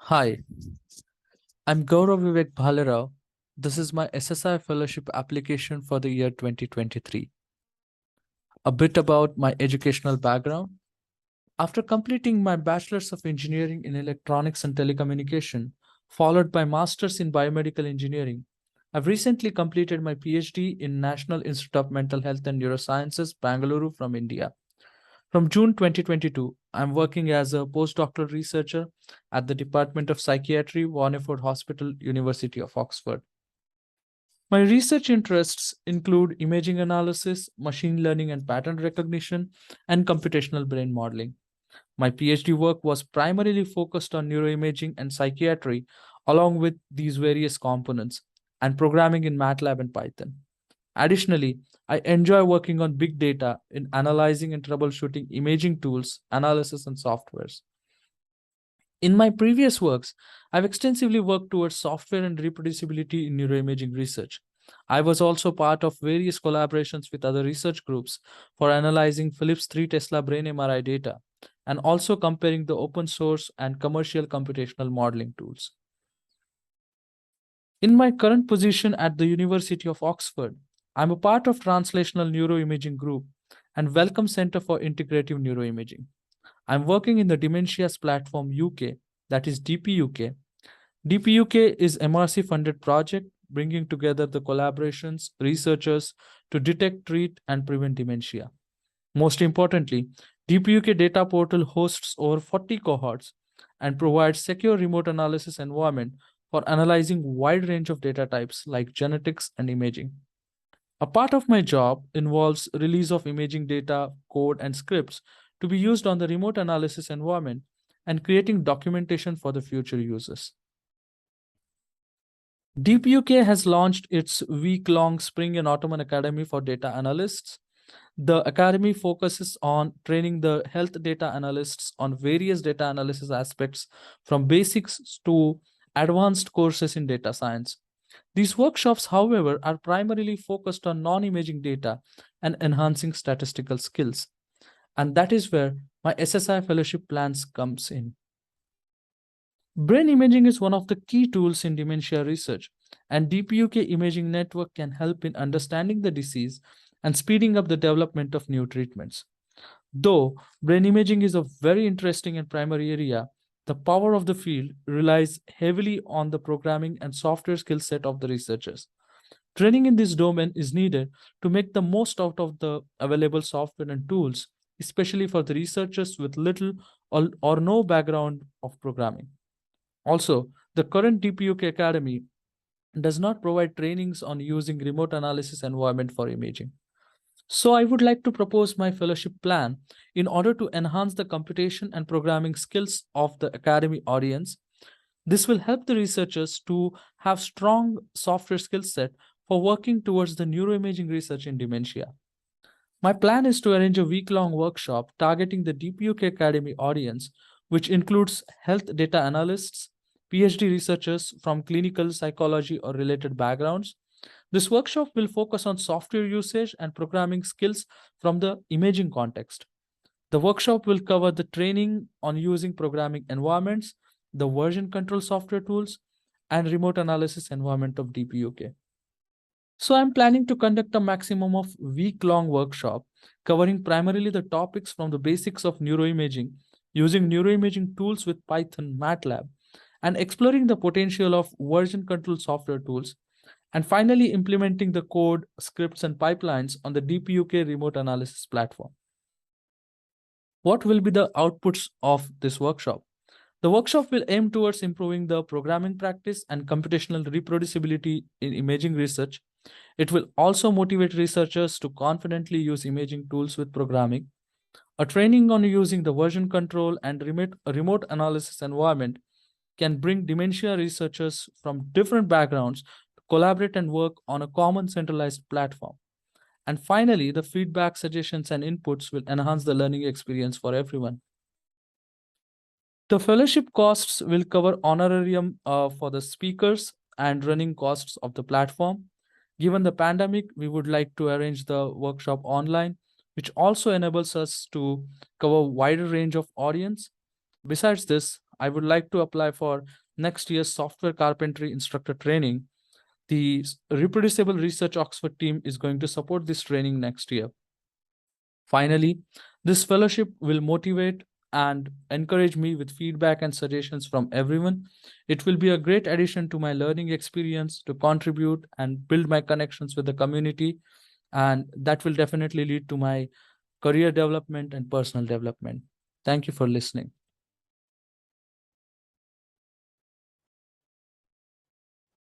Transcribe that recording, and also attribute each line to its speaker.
Speaker 1: Hi, I'm Gaurav Bhalerao. This is my SSI Fellowship application for the year 2023. A bit about my educational background. After completing my Bachelor's of Engineering in Electronics and Telecommunication, followed by Master's in Biomedical Engineering, I've recently completed my PhD in National Institute of Mental Health and Neurosciences, Bangalore from India. From June 2022, I'm working as a postdoctoral researcher at the Department of Psychiatry, Warneford Hospital, University of Oxford. My research interests include imaging analysis, machine learning and pattern recognition, and computational brain modeling. My PhD work was primarily focused on neuroimaging and psychiatry, along with these various components, and programming in MATLAB and Python. Additionally, I enjoy working on big data in analyzing and troubleshooting imaging tools, analysis, and softwares. In my previous works, I've extensively worked towards software and reproducibility in neuroimaging research. I was also part of various collaborations with other research groups for analyzing Philips 3 Tesla brain MRI data and also comparing the open source and commercial computational modeling tools. In my current position at the University of Oxford, I'm a part of Translational Neuroimaging Group and Wellcome Center for Integrative Neuroimaging. I'm working in the Dementias Platform UK, that is DPUK. DPUK is MRC funded project bringing together the collaborations, researchers to detect, treat, and prevent dementia. Most importantly, DPUK data portal hosts over 40 cohorts and provides secure remote analysis environment for analyzing wide range of data types like genetics and imaging. A part of my job involves release of imaging data, code, and scripts to be used on the remote analysis environment and creating documentation for the future users. DPUK has launched its week-long Spring and Autumn Academy for data analysts. The academy focuses on training the health data analysts on various data analysis aspects from basics to advanced courses in data science. These workshops, however, are primarily focused on non-imaging data and enhancing statistical skills. And that is where my SSI fellowship plans comes in. Brain imaging is one of the key tools in dementia research, and DPUK imaging network can help in understanding the disease and speeding up the development of new treatments. Though brain imaging is a very interesting and primary area, the power of the field relies heavily on the programming and software skill set of the researchers. Training in this domain is needed to make the most out of the available software and tools, especially for the researchers with little or no background of programming. Also, the current DPUK Academy does not provide trainings on using remote analysis environment for imaging. So I would like to propose my fellowship plan in order to enhance the computation and programming skills of the academy audience. This will help the researchers to have strong software skill set for working towards the neuroimaging research in dementia. My plan is to arrange a week-long workshop targeting the DPUK Academy audience, which includes health data analysts, PhD researchers from clinical psychology or related backgrounds. This workshop will focus on software usage and programming skills from the imaging context. The workshop will cover the training on using programming environments, the version control software tools, and remote analysis environment of DPUK. So I'm planning to conduct a maximum of week-long workshop covering primarily the topics from the basics of neuroimaging, using neuroimaging tools with Python, MATLAB, and exploring the potential of version control software tools, and finally implementing the code, scripts, and pipelines on the DPUK remote analysis platform. What will be the outputs of this workshop? The workshop will aim towards improving the programming practice and computational reproducibility in imaging research. It will also motivate researchers to confidently use imaging tools with programming. A training on using the version control and remote analysis environment can bring dementia researchers from different backgrounds to collaborate and work on a common centralized platform. And finally, the feedback, suggestions, and inputs will enhance the learning experience for everyone. The fellowship costs will cover honorarium for the speakers and running costs of the platform. Given the pandemic, we would like to arrange the workshop online, which also enables us to cover a wider range of audience. Besides this, I would like to apply for next year's software carpentry instructor training. The Reproducible Research Oxford team is going to support this training next year. Finally, this fellowship will motivate and encourage me with feedback and suggestions from everyone. It will be a great addition to my learning experience to contribute and build my connections with the community, and that will definitely lead to my career development and personal development. Thank you for listening.